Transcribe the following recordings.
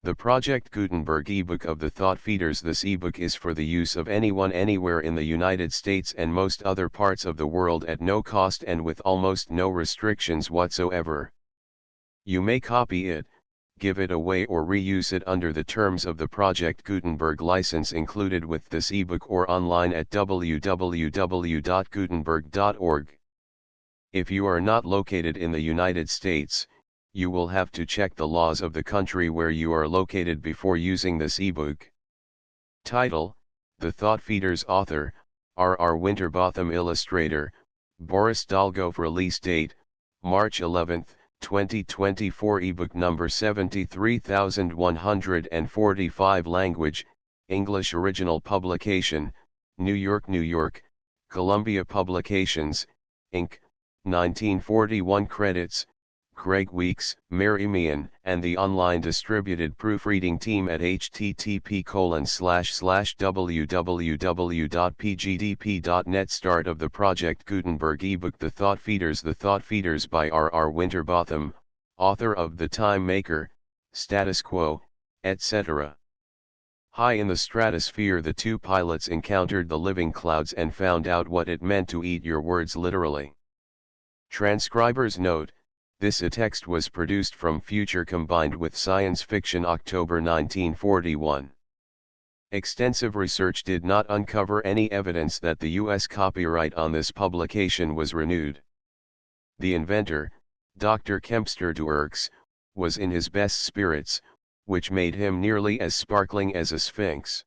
The Project Gutenberg ebook of the Thought Feeders. This ebook is for the use of anyone anywhere in the United States and most other parts of the world at no cost and with almost no restrictions whatsoever. You may copy it, give it away or reuse it under the terms of the Project Gutenberg license included with this ebook or online at www.gutenberg.org. If you are not located in the United States, you will have to check the laws of the country where you are located before using this ebook. Title: The Thought Feeders. Author: R. Winterbotham. Illustrator: Boris Dolgov. Release date: March 11, 2024. Ebook number 73145. Language: English. Original publication: New York, New York, Columbia Publications, Inc., 1941. Credits: Greg Weeks, Mary Meehan, and the online distributed proofreading team at http://www.pgdp.net. Start of the Project Gutenberg ebook. The Thought Feeders. The Thought Feeders by R. Winterbotham, author of The Time Maker, Status Quo, etc. High in the stratosphere, the two pilots encountered the living clouds and found out what it meant to eat your words literally. Transcriber's note: this text was produced from Future combined with Science Fiction. October 1941. Extensive research did not uncover any evidence that the U.S. copyright on this publication was renewed. The inventor, Dr. Kempster Duerks, was in his best spirits, which made him nearly as sparkling as a sphinx.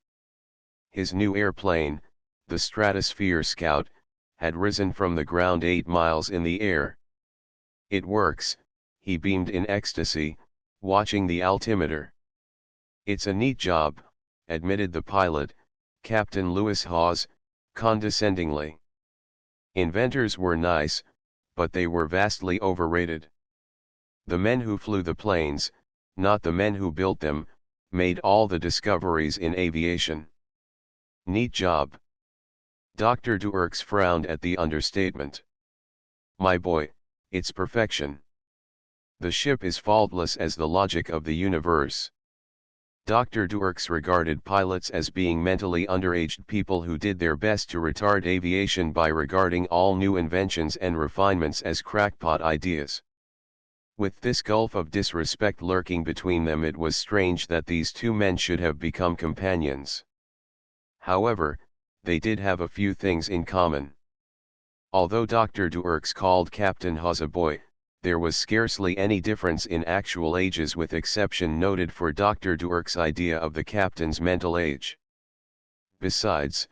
His new airplane, the Stratosphere Scout, had risen from the ground 8 miles in the air. "It works," he beamed in ecstasy, watching the altimeter. "It's a neat job," admitted the pilot, Captain Lewis Hawes, condescendingly. Inventors were nice, but they were vastly overrated. The men who flew the planes, not the men who built them, made all the discoveries in aviation. Neat job. Dr. Duerks frowned at the understatement. "My boy, it's perfection. The ship is faultless as the logic of the universe." Dr. Duerks regarded pilots as being mentally underaged people who did their best to retard aviation by regarding all new inventions and refinements as crackpot ideas. With this gulf of disrespect lurking between them, it was strange that these two men should have become companions. However, they did have a few things in common. Although Dr. Duerks called Captain Hawes a boy, there was scarcely any difference in actual ages, with exception noted for Dr. Duerks' idea of the captain's mental age. Besides,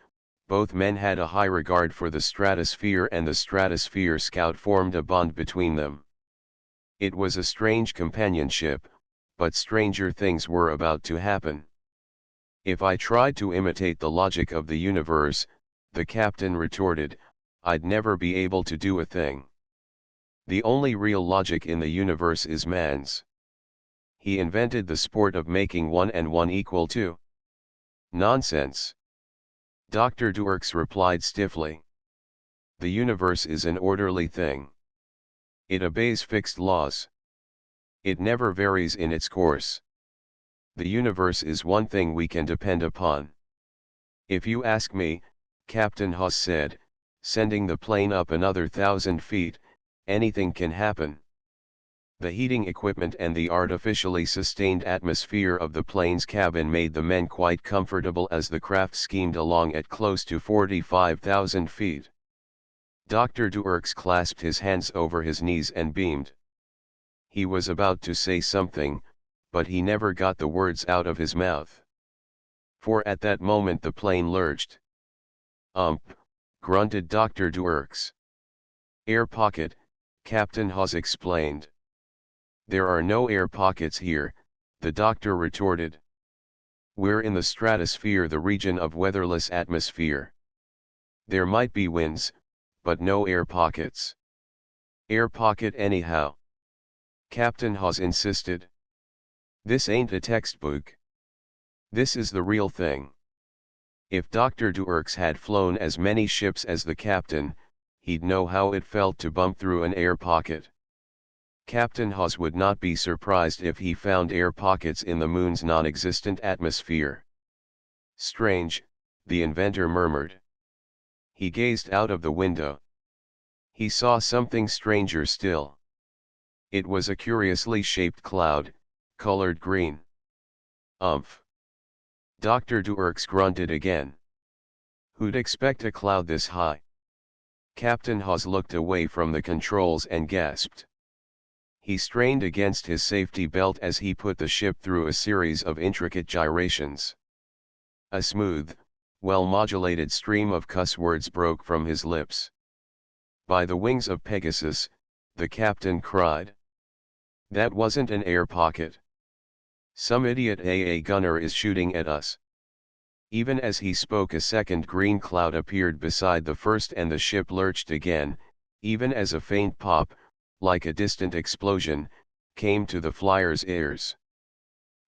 both men had a high regard for the stratosphere, and the Stratosphere Scout formed a bond between them. It was a strange companionship, but stranger things were about to happen. "If I tried to imitate the logic of the universe," the captain retorted, "I'd never be able to do a thing. The only real logic in the universe is man's. He invented the sport of making 1 and 1 equal 2. Nonsense." Dr. Duerks replied stiffly. "The universe is an orderly thing. It obeys fixed laws. It never varies in its course. The universe is one thing we can depend upon." "If you ask me," Captain Hawes said, sending the plane up another 1,000 feet, "anything can happen." The heating equipment and the artificially sustained atmosphere of the plane's cabin made the men quite comfortable as the craft steamed along at close to 45,000 feet. Dr. Duerks clasped his hands over his knees and beamed. He was about to say something, but he never got the words out of his mouth. For at that moment the plane lurched. Grunted Dr. Duerks. "Air pocket," Captain Hawes explained. "There are no air pockets here," the doctor retorted. "We're in the stratosphere, the region of weatherless atmosphere. There might be winds, but no air pockets." "Air pocket anyhow," Captain Hawes insisted. "This ain't a textbook. This is the real thing." If Dr. Duerks had flown as many ships as the captain, he'd know how it felt to bump through an air pocket. Captain Hawes would not be surprised if he found air pockets in the moon's non-existent atmosphere. Strange, the inventor murmured. He gazed out of the window. He saw something stranger still. It was a curiously shaped cloud, colored green. Umph. Dr. Duerks grunted again. Who'd expect a cloud this high? Captain Hawes looked away from the controls and gasped. He strained against his safety belt as he put the ship through a series of intricate gyrations. A smooth, well-modulated stream of cuss words broke from his lips. By the wings of Pegasus, the captain cried. That wasn't an air pocket. Some idiot AA gunner is shooting at us. Even as he spoke, a second green cloud appeared beside the first and the ship lurched again, even as a faint pop, like a distant explosion, came to the flyer's ears.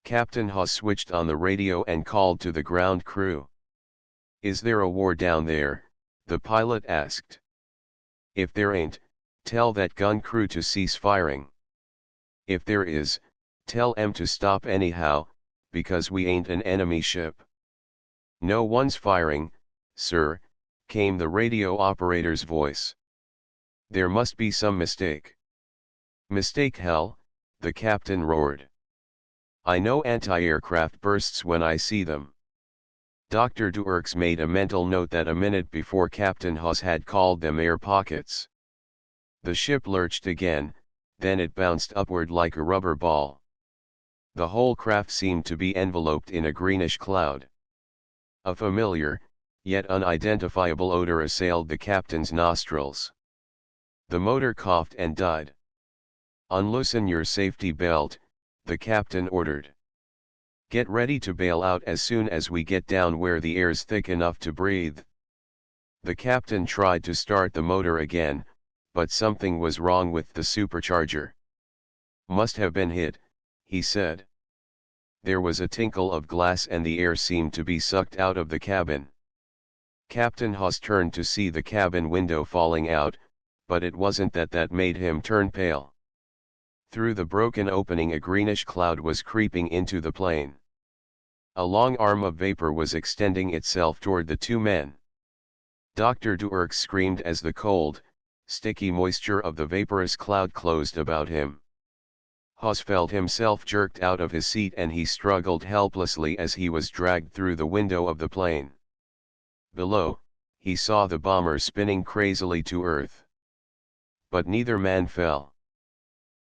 Captain Hawes switched on the radio and called to the ground crew. Is there a war down there? The pilot asked. If there ain't, tell that gun crew to cease firing. If there is, tell 'em to stop anyhow, because we ain't an enemy ship. No one's firing, sir, came the radio operator's voice. There must be some mistake. Mistake hell, the captain roared. I know anti-aircraft bursts when I see them. Dr. Duerks made a mental note that a minute before Captain Hawes had called them air pockets. The ship lurched again, then it bounced upward like a rubber ball. The whole craft seemed to be enveloped in a greenish cloud. A familiar, yet unidentifiable odor assailed the captain's nostrils. The motor coughed and died. Unloosen your safety belt, the captain ordered. Get ready to bail out as soon as we get down where the air's thick enough to breathe. The captain tried to start the motor again, but something was wrong with the supercharger. Must have been hit, he said. There was a tinkle of glass and the air seemed to be sucked out of the cabin. Captain Hawes turned to see the cabin window falling out, but it wasn't that made him turn pale. Through the broken opening a greenish cloud was creeping into the plane. A long arm of vapor was extending itself toward the two men. Dr. Duerks screamed as the cold, sticky moisture of the vaporous cloud closed about him. Hawes felt himself jerked out of his seat and he struggled helplessly as he was dragged through the window of the plane. Below, he saw the bomber spinning crazily to earth. But neither man fell.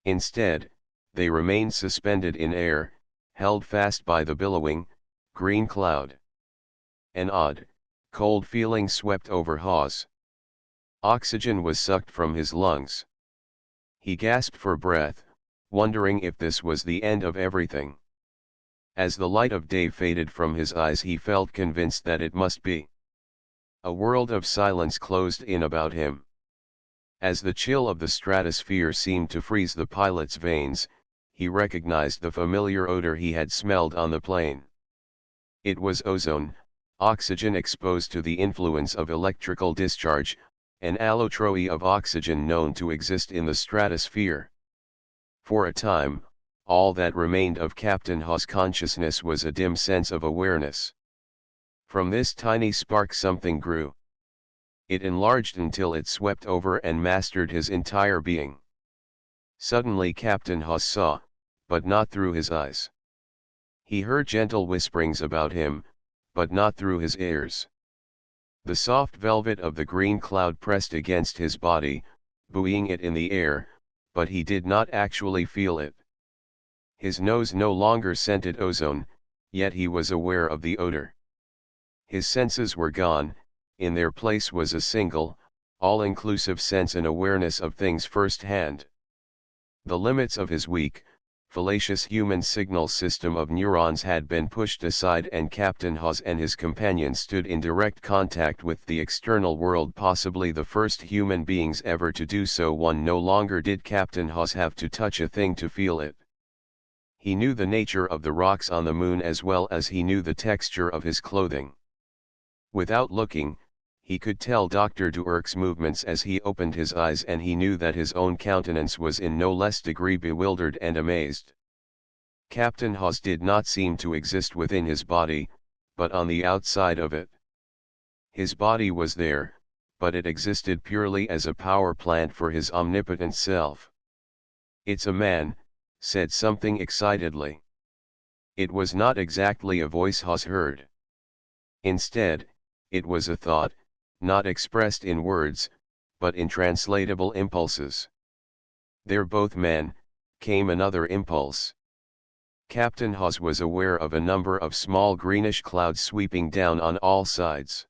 Instead, they remained suspended in air, held fast by the billowing, green cloud. An odd, cold feeling swept over Hawes. Oxygen was sucked from his lungs. He gasped for breath, wondering if this was the end of everything. As the light of day faded from his eyes he felt convinced that it must be. A world of silence closed in about him. As the chill of the stratosphere seemed to freeze the pilot's veins, he recognized the familiar odor he had smelled on the plane. It was ozone, oxygen exposed to the influence of electrical discharge, an allotrope of oxygen known to exist in the stratosphere. For a time, all that remained of Captain Hawes' consciousness was a dim sense of awareness. From this tiny spark something grew. It enlarged until it swept over and mastered his entire being. Suddenly Captain Hawes saw, but not through his eyes. He heard gentle whisperings about him, but not through his ears. The soft velvet of the green cloud pressed against his body, buoying it in the air, but he did not actually feel it. His nose no longer scented ozone, yet he was aware of the odor. His senses were gone, in their place was a single, all-inclusive sense and awareness of things firsthand. The limits of his weak, fallacious human signal system of neurons had been pushed aside and Captain Hawes and his companion stood in direct contact with the external world, possibly the first human beings ever to do so. No longer did Captain Hawes have to touch a thing to feel it. He knew the nature of the rocks on the moon as well as he knew the texture of his clothing. Without looking, He could tell Dr. Duerk's movements as he opened his eyes, and he knew that his own countenance was in no less degree bewildered and amazed. Captain Hawes did not seem to exist within his body, but on the outside of it. His body was there, but it existed purely as a power plant for his omnipotent self. "It's a man," said something excitedly. It was not exactly a voice Hawes heard. Instead, it was a thought, not expressed in words, but in translatable impulses. "They're both men," came another impulse. Captain Hawes was aware of a number of small greenish clouds sweeping down on all sides.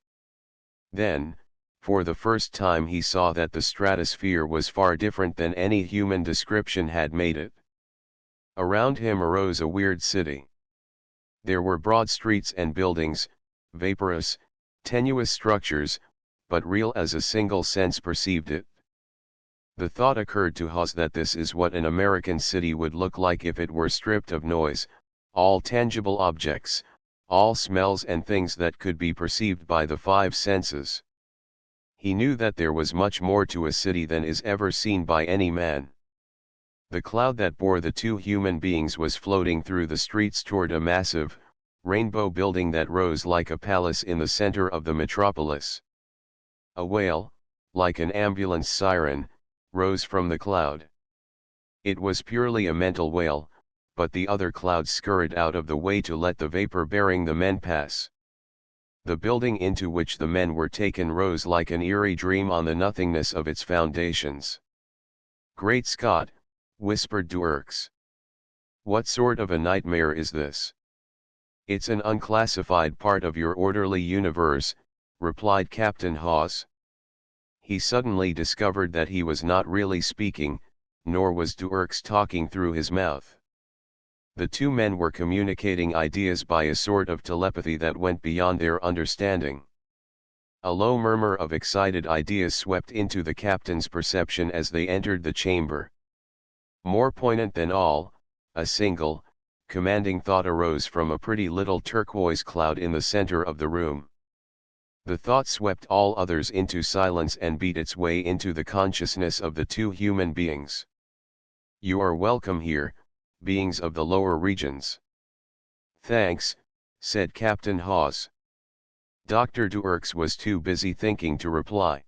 Then, for the first time, he saw that the stratosphere was far different than any human description had made it. Around him arose a weird city. There were broad streets and buildings, vaporous, tenuous structures, but real as a single sense perceived it. The thought occurred to Hawes that this is what an American city would look like if it were stripped of noise, all tangible objects, all smells and things that could be perceived by the five senses. He knew that there was much more to a city than is ever seen by any man. The cloud that bore the two human beings was floating through the streets toward a massive, rainbow building that rose like a palace in the center of the metropolis. A wail, like an ambulance siren, rose from the cloud. It was purely a mental wail, but the other clouds scurried out of the way to let the vapor bearing the men pass. The building into which the men were taken rose like an eerie dream on the nothingness of its foundations. "Great Scott," whispered Duerks. "What sort of a nightmare is this?" "It's an unclassified part of your orderly universe," replied Captain Hawes. He suddenly discovered that he was not really speaking, nor was Duerks talking through his mouth. The two men were communicating ideas by a sort of telepathy that went beyond their understanding. A low murmur of excited ideas swept into the captain's perception as they entered the chamber. More poignant than all, a single, commanding thought arose from a pretty little turquoise cloud in the center of the room. The thought swept all others into silence and beat its way into the consciousness of the two human beings. "You are welcome here, beings of the lower regions." "Thanks," said Captain Hawes. Dr. Duerks was too busy thinking to reply.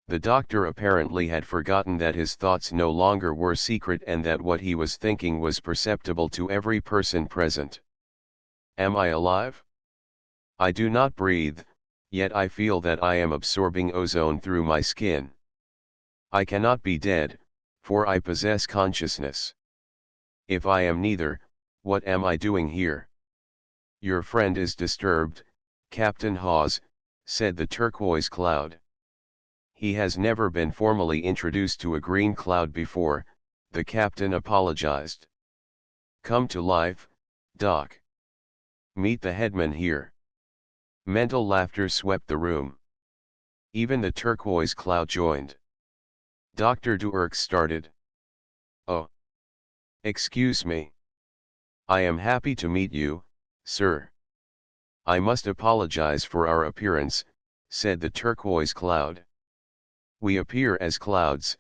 The doctor apparently had forgotten that his thoughts no longer were secret and that what he was thinking was perceptible to every person present. "Am I alive? I do not breathe, yet I feel that I am absorbing ozone through my skin. I cannot be dead, for I possess consciousness. If I am neither, what am I doing here?" "Your friend is disturbed, Captain Hawes," said the turquoise cloud. "He has never been formally introduced to a green cloud before," the captain apologized. "Come to life, Doc. Meet the headman here." Mental laughter swept the room. Even the turquoise cloud joined. Dr. Duerks started. "Oh. Excuse me. I am happy to meet you, sir." "I must apologize for our appearance," said the turquoise cloud. "We appear as clouds,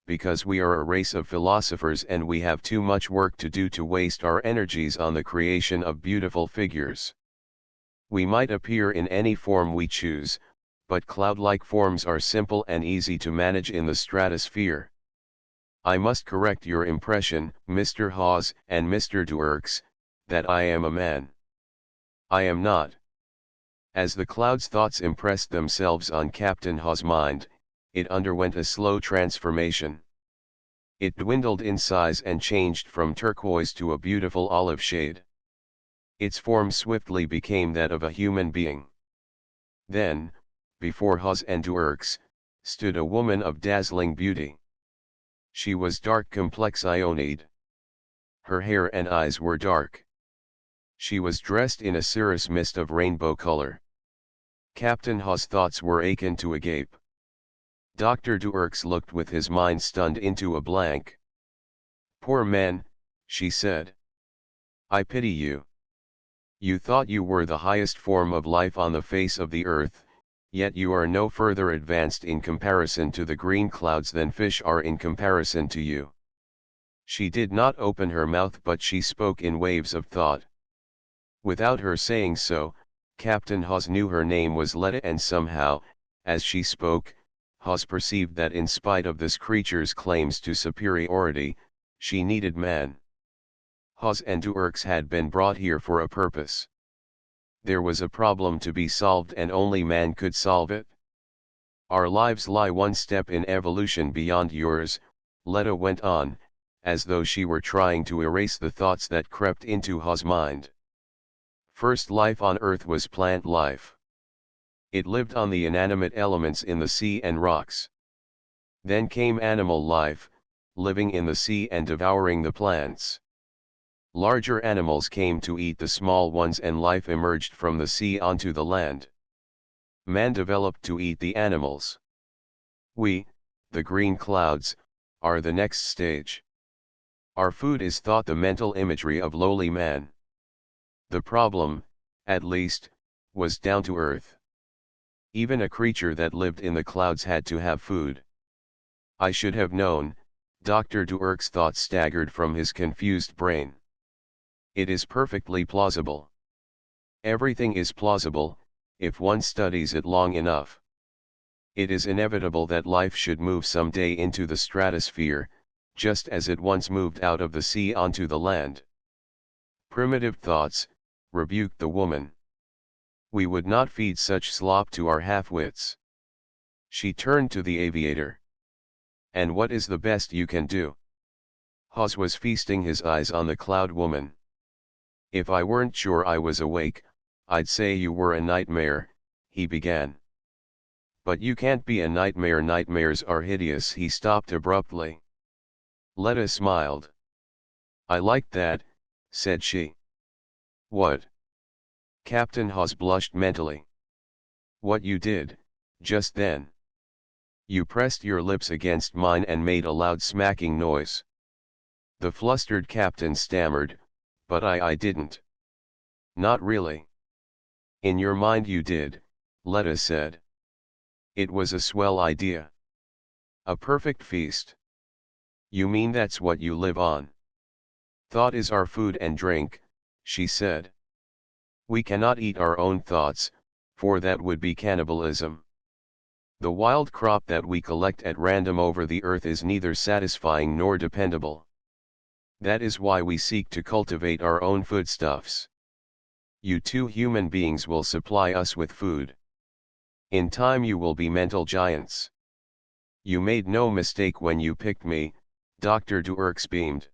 because we are a race of philosophers and we have too much work to do to waste our energies on the creation of beautiful figures. We might appear in any form we choose, but cloud-like forms are simple and easy to manage in the stratosphere. I must correct your impression, Mr. Hawes and Mr. Duerks, that I am a man. I am not." As the cloud's thoughts impressed themselves on Captain Hawes' mind, it underwent a slow transformation. It dwindled in size and changed from turquoise to a beautiful olive shade. Its form swiftly became that of a human being. Then, before Hawes and Duerks, stood a woman of dazzling beauty. She was dark complexioned. Her hair and eyes were dark. She was dressed in a cirrus mist of rainbow color. Captain Hawes' thoughts were akin to a gape. Dr. Duerks looked with his mind stunned into a blank. "Poor man," she said. "I pity you. You thought you were the highest form of life on the face of the earth, yet you are no further advanced in comparison to the green clouds than fish are in comparison to you. She did not open her mouth, but she spoke in waves of thought. Without her saying so, Captain Hawes knew her name was Letta, and somehow, as she spoke, Hawes perceived that in spite of this creature's claims to superiority, she needed man. Hawes and Duerks had been brought here for a purpose. There was a problem to be solved, and only man could solve it. Our lives lie one step in evolution beyond yours, Letta went on, as though she were trying to erase the thoughts that crept into Hawes' mind. First life on Earth was plant life. It lived on the inanimate elements in the sea and rocks. Then came animal life, living in the sea and devouring the plants. Larger animals came to eat the small ones, and life emerged from the sea onto the land. Man developed to eat the animals. We, the green clouds, are the next stage. Our food is thought the mental imagery of lowly man. The problem, at least, was down to earth. Even a creature that lived in the clouds had to have food. I should have known, Dr. Duerk's thoughts staggered from his confused brain. It is perfectly plausible. Everything is plausible, if one studies it long enough. It is inevitable that life should move someday into the stratosphere, just as it once moved out of the sea onto the land. Primitive thoughts, rebuked the woman. We would not feed such slop to our half-wits. She turned to the aviator. And what is the best you can do? Hawes was feasting his eyes on the cloud woman. If I weren't sure I was awake, I'd say you were a nightmare, he began. But you can't be a nightmare. Nightmares are hideous. He stopped abruptly. Letta smiled. I like that, said she. What? Captain Hawes blushed mentally. What you did, just then. You pressed your lips against mine and made a loud smacking noise. The flustered captain stammered, but I didn't. Not really. In your mind you did, Letta said. It was a swell idea. A perfect feast. You mean that's what you live on? Thought is our food and drink, she said. We cannot eat our own thoughts, for that would be cannibalism. The wild crop that we collect at random over the earth is neither satisfying nor dependable. That is why we seek to cultivate our own foodstuffs. You two human beings will supply us with food. In time you will be mental giants. You made no mistake when you picked me, Dr. Duerks beamed.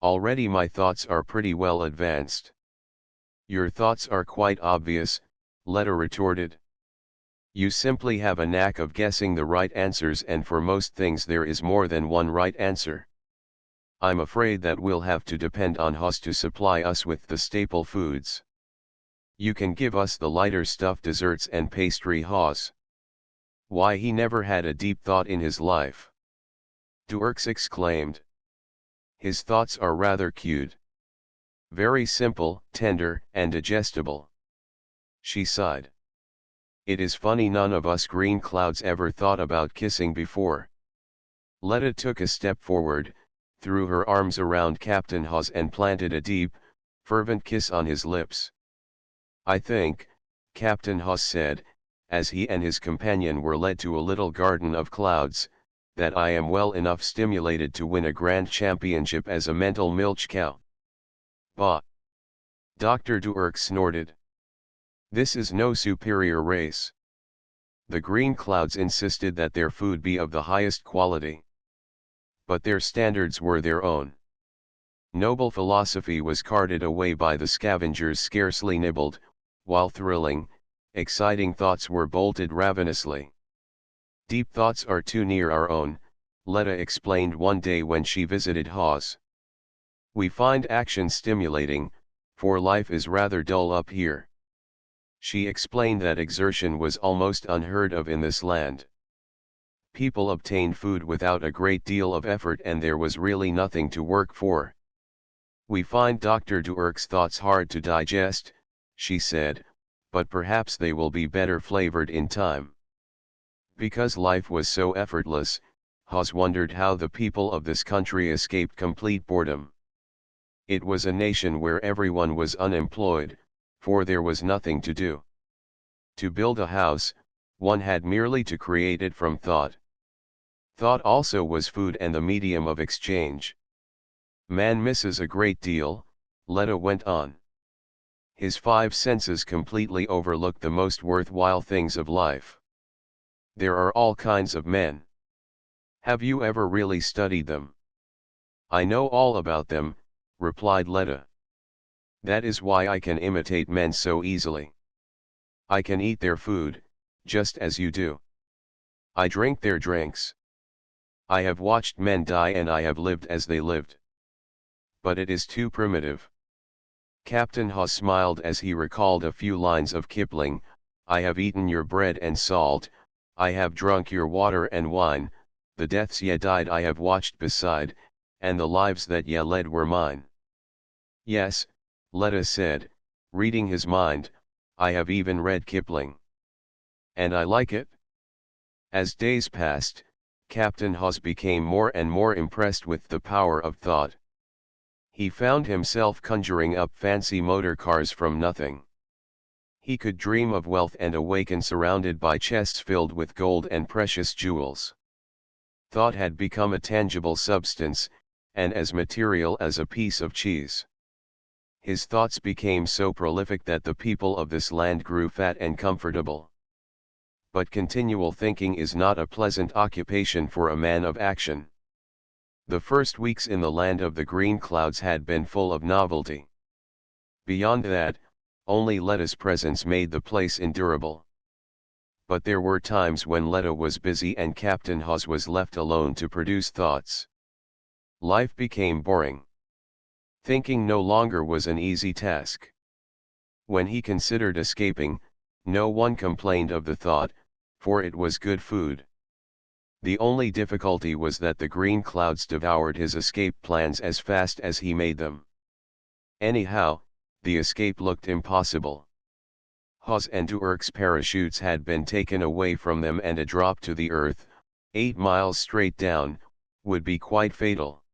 Already my thoughts are pretty well advanced. Your thoughts are quite obvious, Letta retorted. You simply have a knack of guessing the right answers, and for most things there is more than one right answer. I'm afraid that we'll have to depend on Hawes to supply us with the staple foods. You can give us the lighter stuff, desserts and pastry. Hawes. Why, he never had a deep thought in his life. Duerks exclaimed. His thoughts are rather cute. Very simple, tender, and digestible. She sighed. It is funny none of us green clouds ever thought about kissing before. Letta took a step forward, threw her arms around Captain Hawes and planted a deep, fervent kiss on his lips. I think, Captain Hawes said, as he and his companion were led to a little garden of clouds, that I am well enough stimulated to win a grand championship as a mental milch cow. Bah! Dr. Duerks snorted. This is no superior race. The green clouds insisted that their food be of the highest quality. But their standards were their own. Noble philosophy was carted away by the scavengers, scarcely nibbled, while thrilling, exciting thoughts were bolted ravenously. Deep thoughts are too near our own, Letta explained one day when she visited Hawes. We find action stimulating, for life is rather dull up here. She explained that exertion was almost unheard of in this land. People obtained food without a great deal of effort, and there was really nothing to work for. We find Dr. Duerk's thoughts hard to digest, she said, but perhaps they will be better flavored in time. Because life was so effortless, Hawes wondered how the people of this country escaped complete boredom. It was a nation where everyone was unemployed, for there was nothing to do. To build a house, one had merely to create it from thought. Thought also was food and the medium of exchange. Man misses a great deal, Letta went on. His five senses completely overlook the most worthwhile things of life. There are all kinds of men. Have you ever really studied them? I know all about them, replied Letta. That is why I can imitate men so easily. I can eat their food, just as you do. I drink their drinks. I have watched men die and I have lived as they lived. But it is too primitive. Captain Hawes smiled as he recalled a few lines of Kipling. I have eaten your bread and salt, I have drunk your water and wine, the deaths ye died I have watched beside, and the lives that ye led were mine. Yes, Letta said, reading his mind, I have even read Kipling. And I like it. As days passed, Captain Hawes became more and more impressed with the power of thought. He found himself conjuring up fancy motor cars from nothing. He could dream of wealth and awaken surrounded by chests filled with gold and precious jewels. Thought had become a tangible substance, and as material as a piece of cheese. His thoughts became so prolific that the people of this land grew fat and comfortable. But continual thinking is not a pleasant occupation for a man of action. The first weeks in the land of the green clouds had been full of novelty. Beyond that, only Letta's presence made the place endurable. But there were times when Letta was busy and Captain Hawes was left alone to produce thoughts. Life became boring. Thinking no longer was an easy task. When he considered escaping, no one complained of the thought, for it was good food. The only difficulty was that the green clouds devoured his escape plans as fast as he made them. Anyhow, the escape looked impossible. Hawes and Duerk's parachutes had been taken away from them and a drop to the earth, 8 miles straight down, would be quite fatal.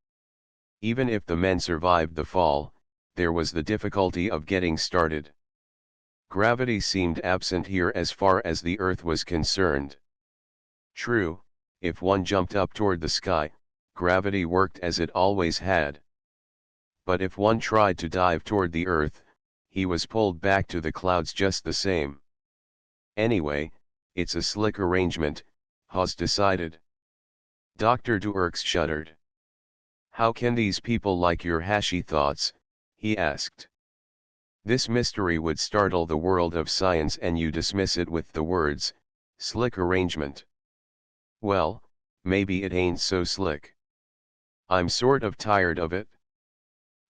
Even if the men survived the fall, there was the difficulty of getting started. Gravity seemed absent here as far as the earth was concerned. True, if one jumped up toward the sky, gravity worked as it always had. But if one tried to dive toward the earth, he was pulled back to the clouds just the same. Anyway, it's a slick arrangement, Hawes decided. Dr. Duerks shuddered. How can these people like your hashy thoughts? He asked. This mystery would startle the world of science and you dismiss it with the words, slick arrangement. Well, maybe it ain't so slick. I'm sort of tired of it.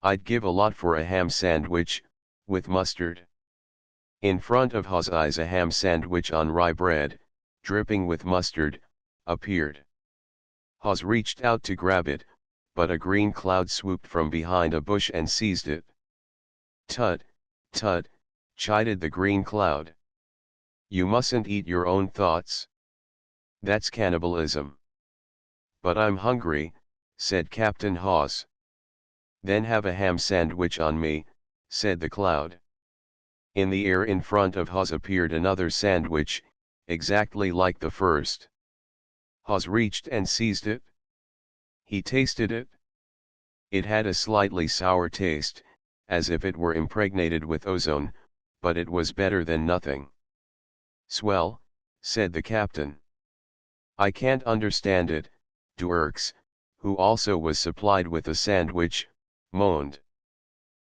I'd give a lot for a ham sandwich, with mustard. In front of Hawes' eyes a ham sandwich on rye bread, dripping with mustard, appeared. Hawes reached out to grab it, but a green cloud swooped from behind a bush and seized it. Tut, tut, chided the green cloud. You mustn't eat your own thoughts. That's cannibalism. But I'm hungry, said Captain Hawes. Then have a ham sandwich on me, said the cloud. In the air in front of Hawes appeared another sandwich, exactly like the first. Hawes reached and seized it. He tasted it. It had a slightly sour taste, as if it were impregnated with ozone, but it was better than nothing. Swell, said the captain. I can't understand it, Duerks, who also was supplied with a sandwich, moaned.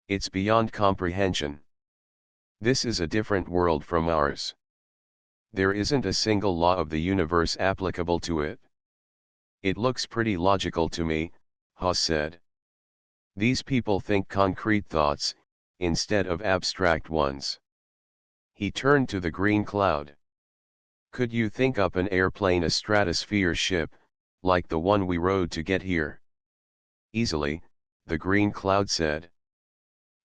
It's beyond comprehension. This is a different world from ours. There isn't a single law of the universe applicable to it. It looks pretty logical to me, Hawes said. These people think concrete thoughts, instead of abstract ones. He turned to the green cloud. Could you think up an airplane, a stratosphere ship, like the one we rode to get here? Easily, the green cloud said.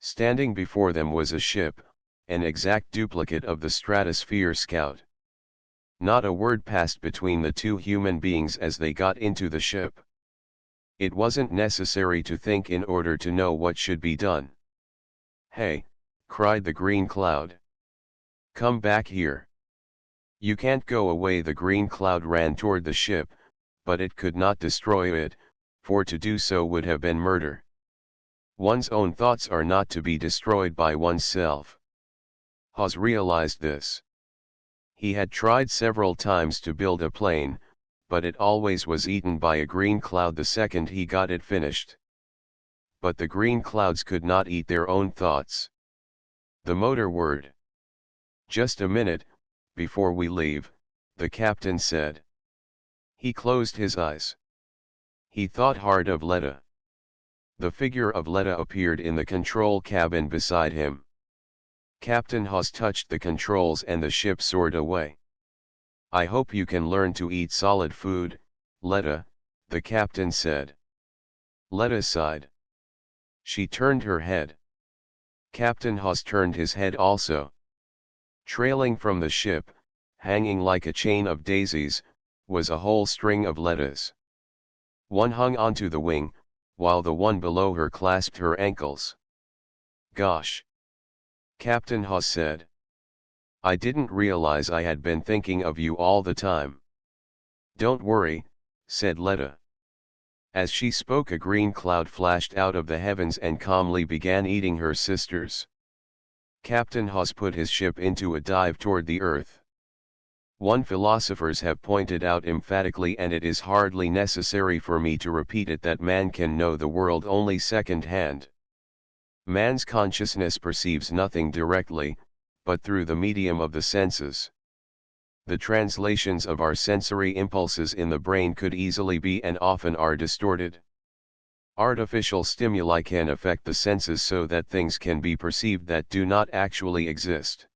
Standing before them was a ship, an exact duplicate of the Stratosphere Scout. Not a word passed between the two human beings as they got into the ship. It wasn't necessary to think in order to know what should be done. "Hey," cried the green cloud. "Come back here. You can't go away." The green cloud ran toward the ship, but it could not destroy it, for to do so would have been murder. One's own thoughts are not to be destroyed by oneself. Hawes realized this. He had tried several times to build a plane, but it always was eaten by a green cloud the second he got it finished. But the green clouds could not eat their own thoughts. The motor whirred. "Just a minute, before we leave," the captain said. He closed his eyes. He thought hard of Letta. The figure of Letta appeared in the control cabin beside him. Captain Hawes touched the controls and the ship soared away. "I hope you can learn to eat solid food, Letta," the captain said. Letta sighed. She turned her head. Captain Hawes turned his head also. Trailing from the ship, hanging like a chain of daisies, was a whole string of Lettas. One hung onto the wing, while the one below her clasped her ankles. "Gosh!" Captain Hawes said. "I didn't realize I had been thinking of you all the time." "Don't worry," said Letta. As she spoke, a green cloud flashed out of the heavens and calmly began eating her sisters. Captain Hawes put his ship into a dive toward the earth. One philosophers have pointed out emphatically, and it is hardly necessary for me to repeat it, that man can know the world only second-hand. Man's consciousness perceives nothing directly, but through the medium of the senses. The translations of our sensory impulses in the brain could easily be and often are distorted. Artificial stimuli can affect the senses so that things can be perceived that do not actually exist.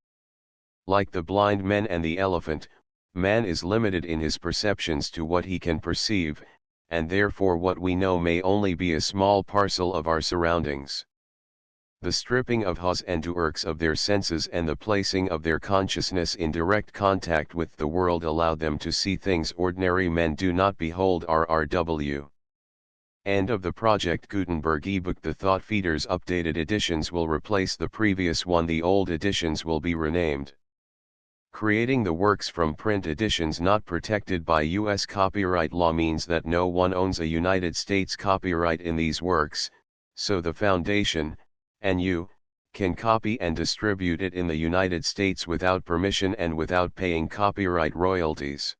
Like the blind men and the elephant, man is limited in his perceptions to what he can perceive, and therefore what we know may only be a small parcel of our surroundings. The stripping of Hawes and Turks of their senses and the placing of their consciousness in direct contact with the world allowed them to see things ordinary men do not behold. RRW. End of the Project Gutenberg ebook. The Thought Feeders updated editions will replace the previous one. The old editions will be renamed. Creating the works from print editions not protected by U.S. copyright law means that no one owns a United States copyright in these works, so the Foundation, and you, can copy and distribute it in the United States without permission and without paying copyright royalties.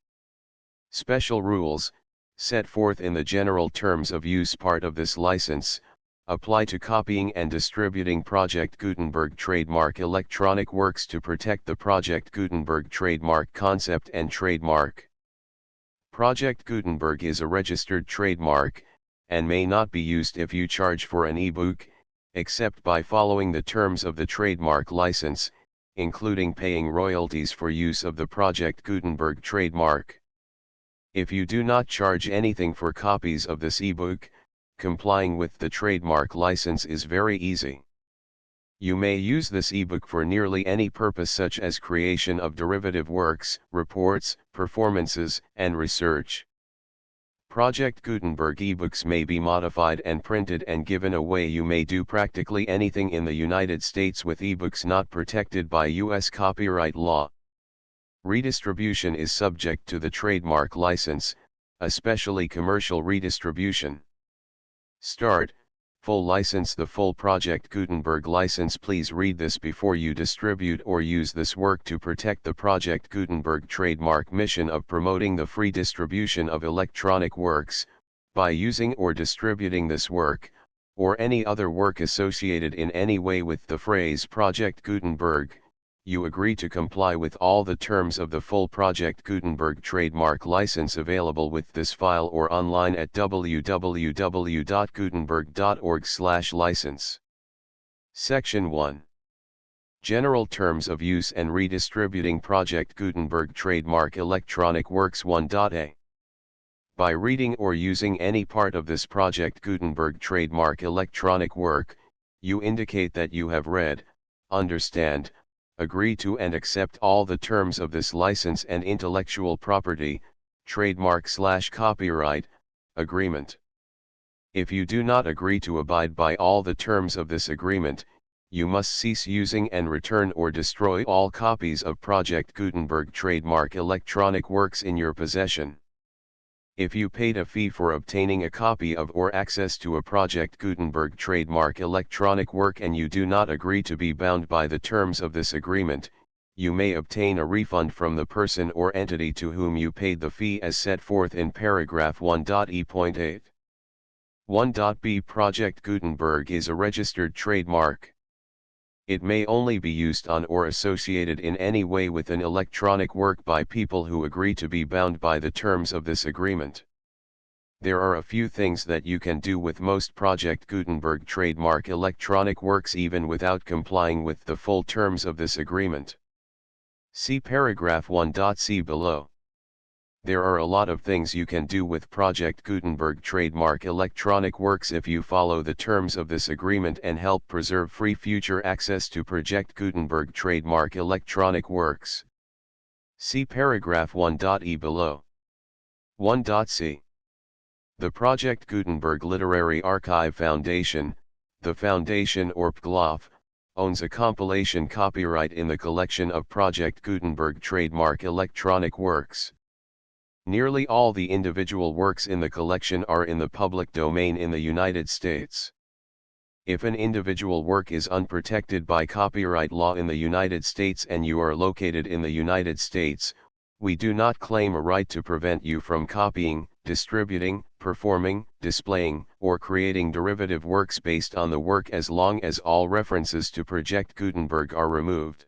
Special rules, set forth in the General Terms of Use part of this license, apply to copying and distributing Project Gutenberg trademark electronic works to protect the Project Gutenberg trademark concept and trademark. Project Gutenberg is a registered trademark, and may not be used if you charge for an ebook, except by following the terms of the trademark license, including paying royalties for use of the Project Gutenberg trademark. If you do not charge anything for copies of this ebook, complying with the trademark license is very easy. You may use this ebook for nearly any purpose, such as creation of derivative works, reports, performances, and research. Project Gutenberg ebooks may be modified and printed and given away. You may do practically anything in the United States with ebooks not protected by U.S. copyright law. Redistribution is subject to the trademark license, especially commercial redistribution. Start, full license. The full Project Gutenberg license. Please read this before you distribute or use this work to protect the Project Gutenberg trademark mission of promoting the free distribution of electronic works. By using or distributing this work, or any other work associated in any way with the phrase Project Gutenberg, you agree to comply with all the terms of the full Project Gutenberg trademark license available with this file or online at www.gutenberg.org/license. Section 1. General Terms of Use and Redistributing Project Gutenberg Trademark Electronic Works 1.a. By reading or using any part of this Project Gutenberg trademark electronic work, you indicate that you have read, understand, agree to and accept all the terms of this license and intellectual property, trademark/copyright, agreement. If you do not agree to abide by all the terms of this agreement, you must cease using and return or destroy all copies of Project Gutenberg trademark electronic works in your possession. If you paid a fee for obtaining a copy of or access to a Project Gutenberg trademark electronic work and you do not agree to be bound by the terms of this agreement, you may obtain a refund from the person or entity to whom you paid the fee as set forth in paragraph 1.e.8. 1.b Project Gutenberg is a registered trademark. It may only be used on or associated in any way with an electronic work by people who agree to be bound by the terms of this agreement. There are a few things that you can do with most Project Gutenberg trademark electronic works even without complying with the full terms of this agreement. See paragraph 1.c below. There are a lot of things you can do with Project Gutenberg trademark electronic works if you follow the terms of this agreement and help preserve free future access to Project Gutenberg trademark electronic works. See paragraph 1.e below. 1.c. The Project Gutenberg Literary Archive Foundation, the foundation or PGLOF, owns a compilation copyright in the collection of Project Gutenberg trademark electronic works. Nearly all the individual works in the collection are in the public domain in the United States. If an individual work is unprotected by copyright law in the United States and you are located in the United States, we do not claim a right to prevent you from copying, distributing, performing, displaying, or creating derivative works based on the work as long as all references to Project Gutenberg are removed.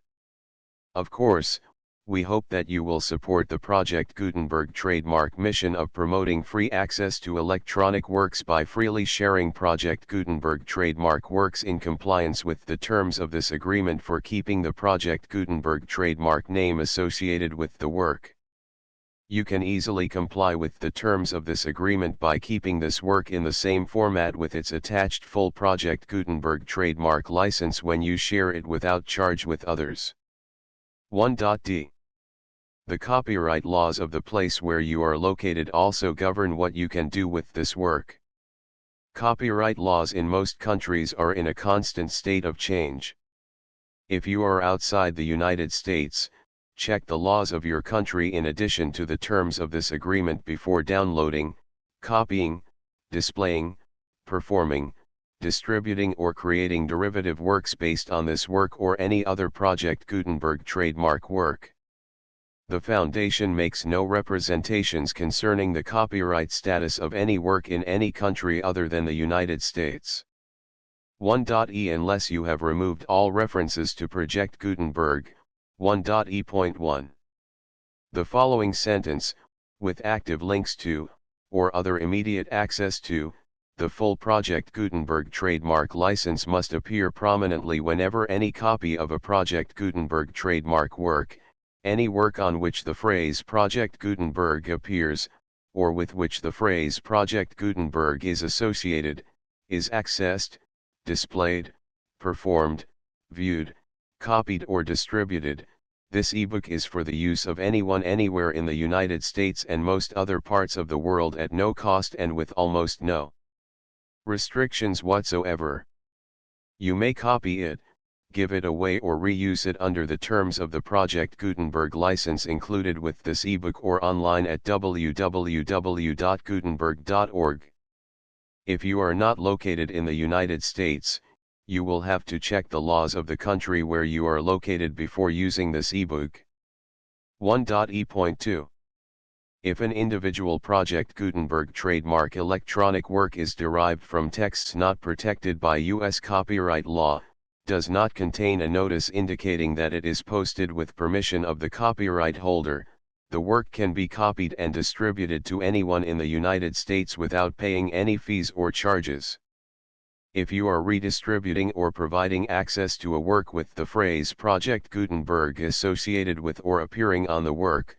Of course, we hope that you will support the Project Gutenberg trademark mission of promoting free access to electronic works by freely sharing Project Gutenberg trademark works in compliance with the terms of this agreement for keeping the Project Gutenberg trademark name associated with the work. You can easily comply with the terms of this agreement by keeping this work in the same format with its attached full Project Gutenberg trademark license when you share it without charge with others. 1.d. The copyright laws of the place where you are located also govern what you can do with this work. Copyright laws in most countries are in a constant state of change. If you are outside the United States, check the laws of your country in addition to the terms of this agreement before downloading, copying, displaying, performing, distributing or creating derivative works based on this work or any other Project Gutenberg trademark work. The Foundation makes no representations concerning the copyright status of any work in any country other than the United States. 1.e Unless you have removed all references to Project Gutenberg, 1.e.1. The following sentence, with active links to, or other immediate access to, the full Project Gutenberg trademark license must appear prominently whenever any copy of a Project Gutenberg trademark work, any work on which the phrase Project Gutenberg appears, or with which the phrase Project Gutenberg is associated, is accessed, displayed, performed, viewed, copied or distributed. This ebook is for the use of anyone anywhere in the United States and most other parts of the world at no cost and with almost no restrictions whatsoever. You may copy it, give it away or reuse it under the terms of the Project Gutenberg license included with this ebook or online at www.gutenberg.org. If you are not located in the United States, you will have to check the laws of the country where you are located before using this ebook. 1.e.2. If an individual Project Gutenberg trademark electronic work is derived from texts not protected by U.S. copyright law, does not contain a notice indicating that it is posted with permission of the copyright holder, the work can be copied and distributed to anyone in the United States without paying any fees or charges. If you are redistributing or providing access to a work with the phrase Project Gutenberg associated with or appearing on the work,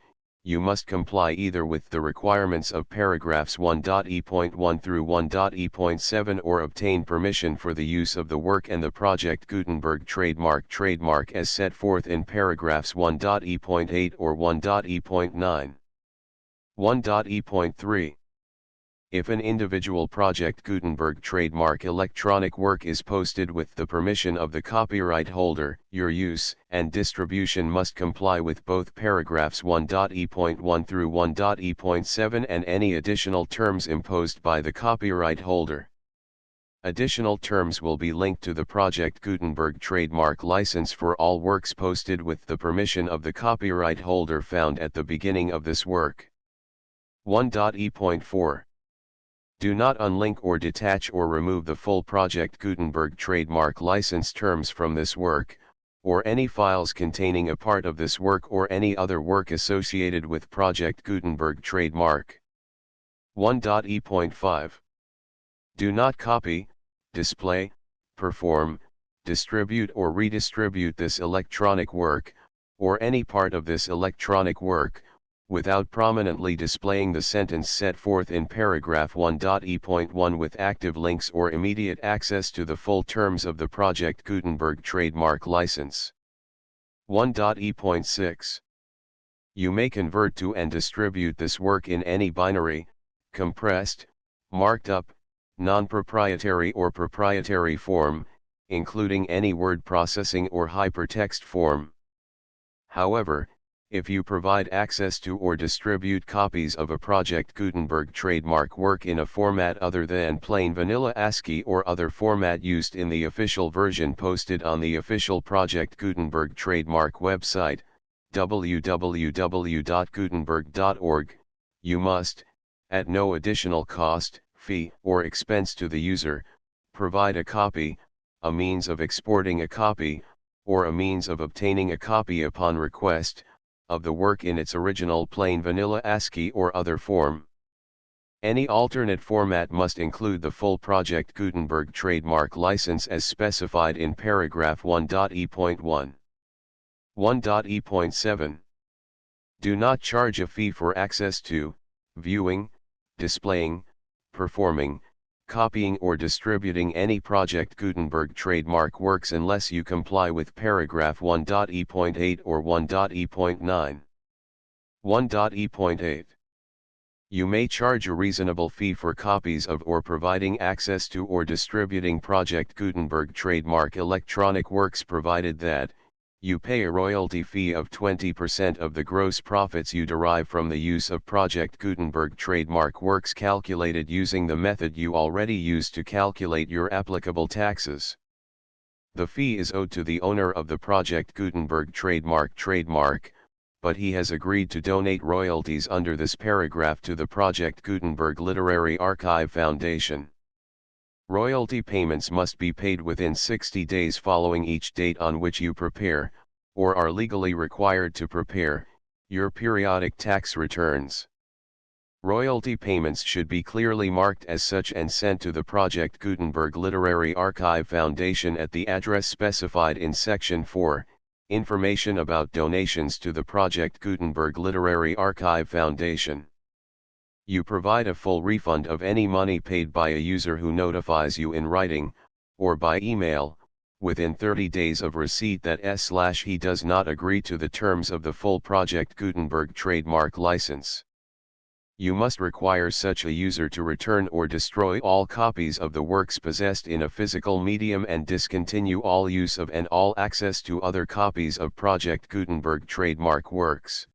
you must comply either with the requirements of paragraphs 1.e.1 through 1.e.7 or obtain permission for the use of the work and the Project Gutenberg trademark as set forth in paragraphs 1.e.8 or 1.e.9. 1.e.3. If an individual Project Gutenberg trademark electronic work is posted with the permission of the copyright holder, your use and distribution must comply with both paragraphs 1.e.1 through 1.e.7 and any additional terms imposed by the copyright holder. Additional terms will be linked to the Project Gutenberg trademark license for all works posted with the permission of the copyright holder found at the beginning of this work. 1.e.4. Do not unlink or detach or remove the full Project Gutenberg trademark license terms from this work, or any files containing a part of this work or any other work associated with Project Gutenberg trademark. 1.e.5. Do not copy, display, perform, distribute or redistribute this electronic work, or any part of this electronic work, without prominently displaying the sentence set forth in paragraph 1.e.1 with active links or immediate access to the full terms of the Project Gutenberg trademark license. 1.e.6. You may convert to and distribute this work in any binary, compressed, marked up, non-proprietary or proprietary form, including any word processing or hypertext form. However, if you provide access to or distribute copies of a Project Gutenberg trademark work in a format other than plain vanilla ASCII or other format used in the official version posted on the official Project Gutenberg trademark website, www.gutenberg.org, you must, at no additional cost, fee, or expense to the user, provide a copy, a means of exporting a copy, or a means of obtaining a copy upon request, of the work in its original plain vanilla ASCII or other form. Any alternate format must include the full Project Gutenberg trademark license as specified in paragraph 1.e.1. 1.e.7. Do not charge a fee for access to, viewing, displaying, performing, copying or distributing any Project Gutenberg trademark works unless you comply with paragraph 1.e.8 or 1.e.9. 1.e.8. You may charge a reasonable fee for copies of or providing access to or distributing Project Gutenberg trademark electronic works provided that, you pay a royalty fee of 20% of the gross profits you derive from the use of Project Gutenberg trademark works calculated using the method you already use to calculate your applicable taxes. The fee is owed to the owner of the Project Gutenberg trademark, but he has agreed to donate royalties under this paragraph to the Project Gutenberg Literary Archive Foundation. Royalty payments must be paid within 60 days following each date on which you prepare, or are legally required to prepare, your periodic tax returns. Royalty payments should be clearly marked as such and sent to the Project Gutenberg Literary Archive Foundation at the address specified in Section 4, Information about donations to the Project Gutenberg Literary Archive Foundation. You provide a full refund of any money paid by a user who notifies you in writing, or by email, within 30 days of receipt that he does not agree to the terms of the full Project Gutenberg trademark license. You must require such a user to return or destroy all copies of the works possessed in a physical medium and discontinue all use of and all access to other copies of Project Gutenberg trademark works.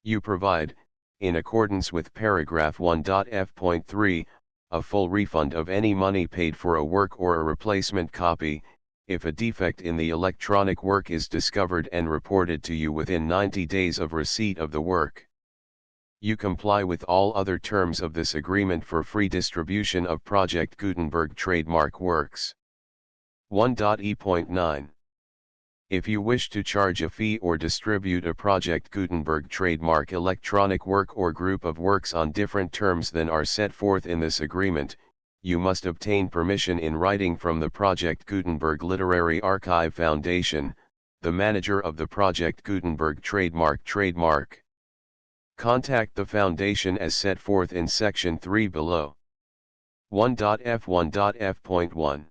You provide, in accordance with paragraph 1.f.3, a full refund of any money paid for a work or a replacement copy, if a defect in the electronic work is discovered and reported to you within 90 days of receipt of the work. You comply with all other terms of this agreement for free distribution of Project Gutenberg trademark works. 1.e.9. If you wish to charge a fee or distribute a Project Gutenberg trademark electronic work or group of works on different terms than are set forth in this agreement, you must obtain permission in writing from the Project Gutenberg Literary Archive Foundation, the manager of the Project Gutenberg trademark. Contact the Foundation as set forth in Section 3 below. 1.f1.f.1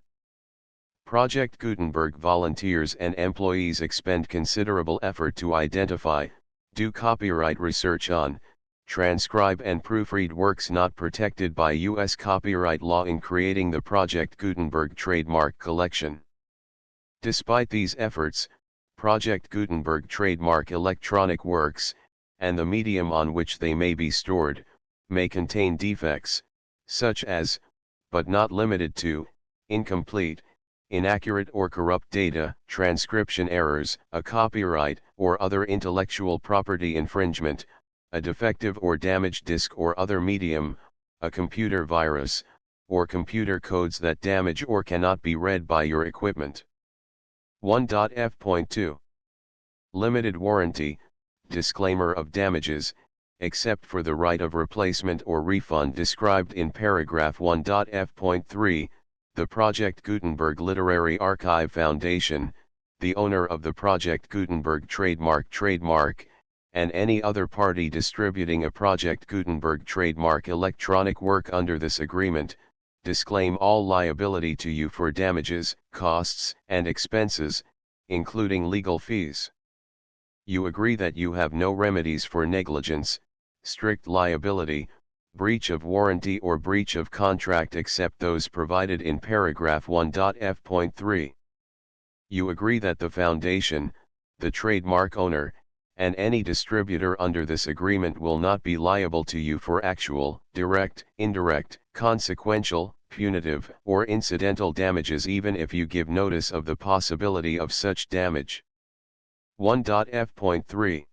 Project Gutenberg volunteers and employees expend considerable effort to identify, do copyright research on, transcribe and proofread works not protected by U.S. copyright law in creating the Project Gutenberg trademark collection. Despite these efforts, Project Gutenberg trademark electronic works, and the medium on which they may be stored, may contain defects, such as, but not limited to, incomplete, inaccurate or corrupt data, transcription errors, a copyright or other intellectual property infringement, a defective or damaged disk or other medium, a computer virus, or computer codes that damage or cannot be read by your equipment. 1.f.2 Limited warranty, disclaimer of damages, except for the right of replacement or refund described in paragraph 1.f.3, the Project Gutenberg Literary Archive Foundation, the owner of the Project Gutenberg trademark, and any other party distributing a Project Gutenberg trademark electronic work under this agreement, disclaim all liability to you for damages, costs, and expenses, including legal fees. You agree that you have no remedies for negligence, strict liability, breach of warranty or breach of contract except those provided in paragraph 1.f.3. You agree that the Foundation, the trademark owner, and any distributor under this agreement will not be liable to you for actual, direct, indirect, consequential, punitive, or incidental damages even if you give notice of the possibility of such damage. 1.f.3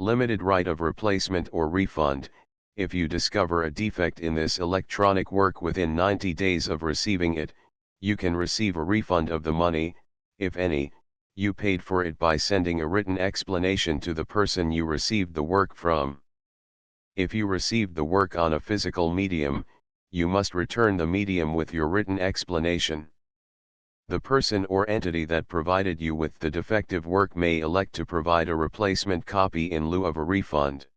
Limited right of replacement or refund. If you discover a defect in this electronic work within 90 days of receiving it, you can receive a refund of the money, if any, you paid for it by sending a written explanation to the person you received the work from. If you received the work on a physical medium, you must return the medium with your written explanation. The person or entity that provided you with the defective work may elect to provide a replacement copy in lieu of a refund.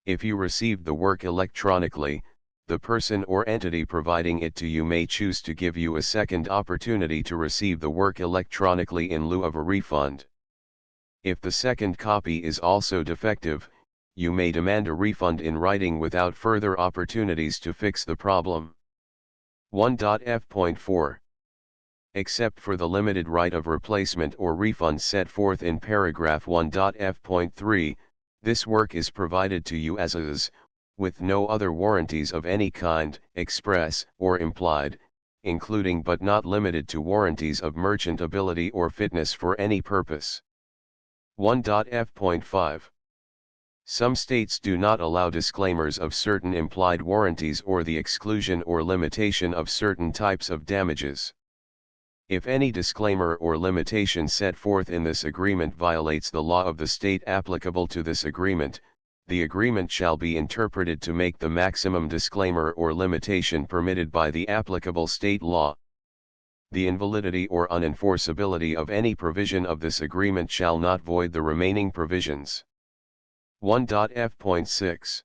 If you received the work electronically, the person or entity providing it to you may choose to give you a second opportunity to receive the work electronically in lieu of a refund. If the second copy is also defective, you may demand a refund in writing without further opportunities to fix the problem. 1.f.4 Except for the limited right of replacement or refund set forth in paragraph 1.f.3, this work is provided to you as is, with no other warranties of any kind, express or implied, including but not limited to warranties of merchantability or fitness for any purpose. 1.f.5 Some states do not allow disclaimers of certain implied warranties or the exclusion or limitation of certain types of damages. If any disclaimer or limitation set forth in this agreement violates the law of the state applicable to this agreement, the agreement shall be interpreted to make the maximum disclaimer or limitation permitted by the applicable state law. The invalidity or unenforceability of any provision of this agreement shall not void the remaining provisions. 1.f.6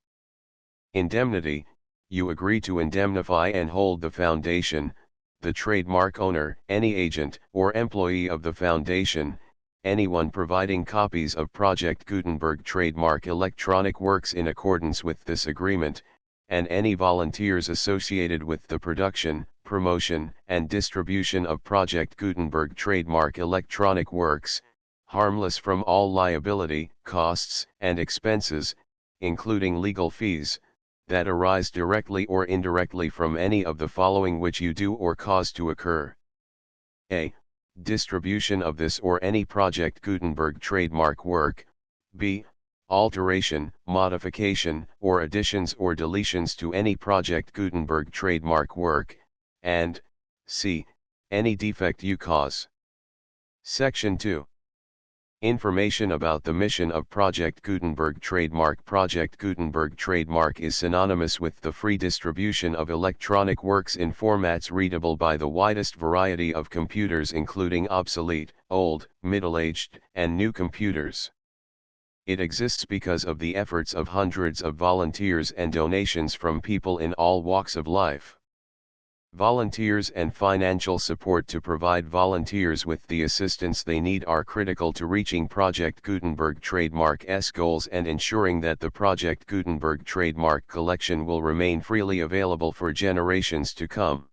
Indemnity. You agree to indemnify and hold the Foundation, the trademark owner, any agent or employee of the Foundation, anyone providing copies of Project Gutenberg trademark electronic works in accordance with this agreement, and any volunteers associated with the production, promotion, and distribution of Project Gutenberg trademark electronic works, harmless from all liability, costs, and expenses, including legal fees, that arise directly or indirectly from any of the following which you do or cause to occur. A. Distribution of this or any Project Gutenberg trademark work. B. Alteration, modification, or additions or deletions to any Project Gutenberg trademark work, and C. Any defect you cause. Section 2. Information about the mission of Project Gutenberg trademark. Project Gutenberg trademark is synonymous with the free distribution of electronic works in formats readable by the widest variety of computers including obsolete, old, middle-aged, and new computers. It exists because of the efforts of hundreds of volunteers and donations from people in all walks of life. Volunteers and financial support to provide volunteers with the assistance they need are critical to reaching Project Gutenberg trademark's goals and ensuring that the Project Gutenberg trademark collection will remain freely available for generations to come.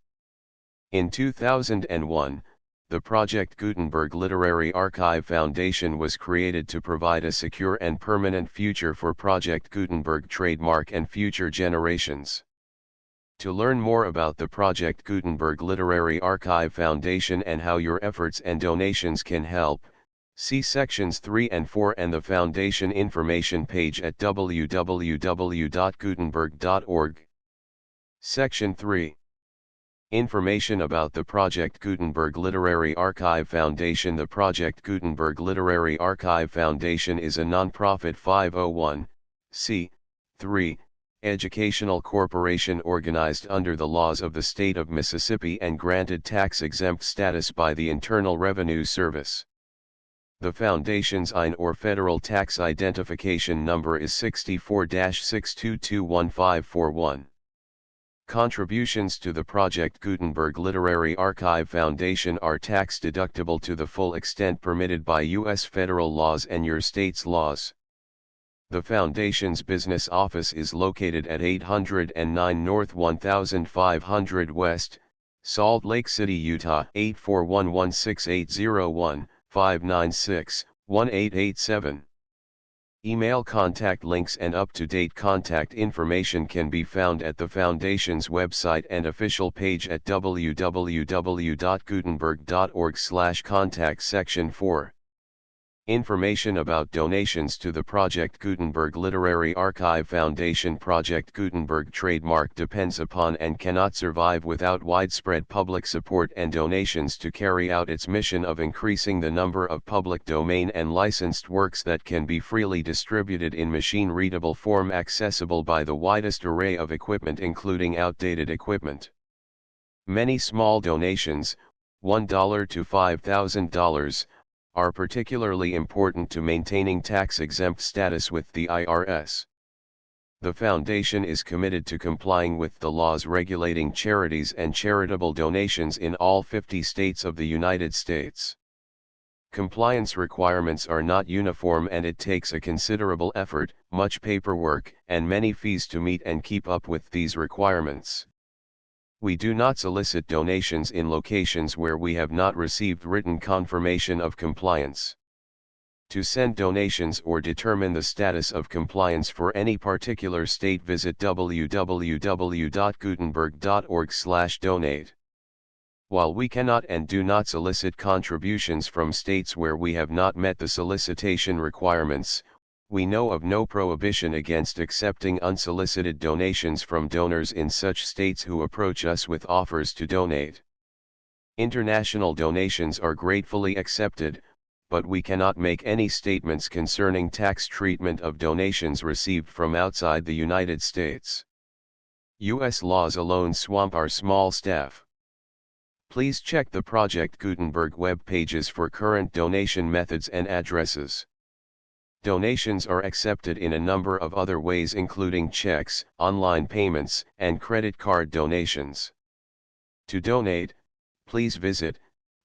In 2001, the Project Gutenberg Literary Archive Foundation was created to provide a secure and permanent future for Project Gutenberg trademark and future generations. To learn more about the Project Gutenberg Literary Archive Foundation and how your efforts and donations can help, see sections 3 and 4 and the Foundation information page at www.gutenberg.org. Section 3. Information about the Project Gutenberg Literary Archive Foundation. The Project Gutenberg Literary Archive Foundation is a non-profit 501(c)(3) educational corporation organized under the laws of the state of Mississippi and granted tax-exempt status by the Internal Revenue Service. The Foundation's IN or Federal Tax Identification Number is 64-6221541. Contributions to the Project Gutenberg Literary Archive Foundation are tax-deductible to the full extent permitted by U.S. federal laws and your state's laws. The Foundation's business office is located at 809 North 1500 West, Salt Lake City, Utah 841-16801-596-1887. Email contact links and up-to-date contact information can be found at the Foundation's website and official page at www.gutenberg.org/contact section 4. Information about donations to the Project Gutenberg Literary Archive Foundation. Project Gutenberg trademark depends upon and cannot survive without widespread public support and donations to carry out its mission of increasing the number of public domain and licensed works that can be freely distributed in machine-readable form accessible by the widest array of equipment including outdated equipment. Many small donations, $1 to $5,000, are particularly important to maintaining tax-exempt status with the IRS. The Foundation is committed to complying with the laws regulating charities and charitable donations in all 50 states of the United States. Compliance requirements are not uniform and it takes a considerable effort, much paperwork, and many fees to meet and keep up with these requirements. We do not solicit donations in locations where we have not received written confirmation of compliance. To send donations or determine the status of compliance for any particular state, visit www.gutenberg.org/donate. While we cannot and do not solicit contributions from states where we have not met the solicitation requirements, we know of no prohibition against accepting unsolicited donations from donors in such states who approach us with offers to donate. International donations are gratefully accepted, but we cannot make any statements concerning tax treatment of donations received from outside the United States. U.S. laws alone swamp our small staff. Please check the Project Gutenberg web pages for current donation methods and addresses. Donations are accepted in a number of other ways including checks, online payments, and credit card donations. To donate, please visit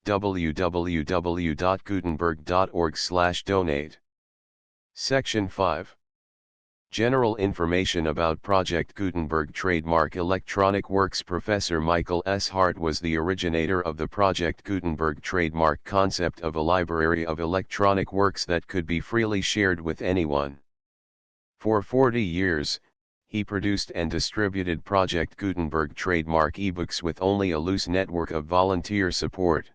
www.gutenberg.org/donate. Section 5. General information about Project Gutenberg trademark electronic works. Professor Michael S. Hart was the originator of the Project Gutenberg trademark concept of a library of electronic works that could be freely shared with anyone. For 40 years, he produced and distributed Project Gutenberg trademark ebooks with only a loose network of volunteer support.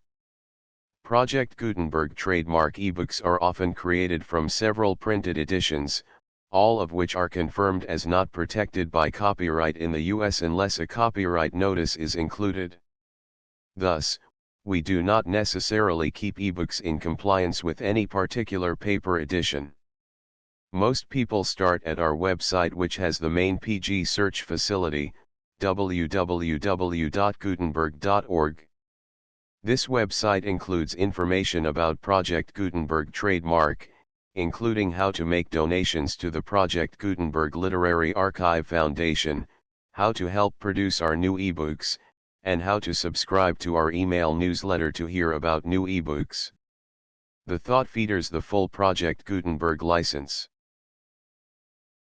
Project Gutenberg trademark ebooks are often created from several printed editions, all of which are confirmed as not protected by copyright in the U.S. unless a copyright notice is included. Thus, we do not necessarily keep ebooks in compliance with any particular paper edition. Most people start at our website, which has the main PG search facility, www.gutenberg.org. This website includes information about Project Gutenberg trademark, including how to make donations to the Project Gutenberg Literary Archive Foundation, how to help produce our new ebooks, and how to subscribe to our email newsletter to hear about new ebooks. The Thought Feeders, the full Project Gutenberg license.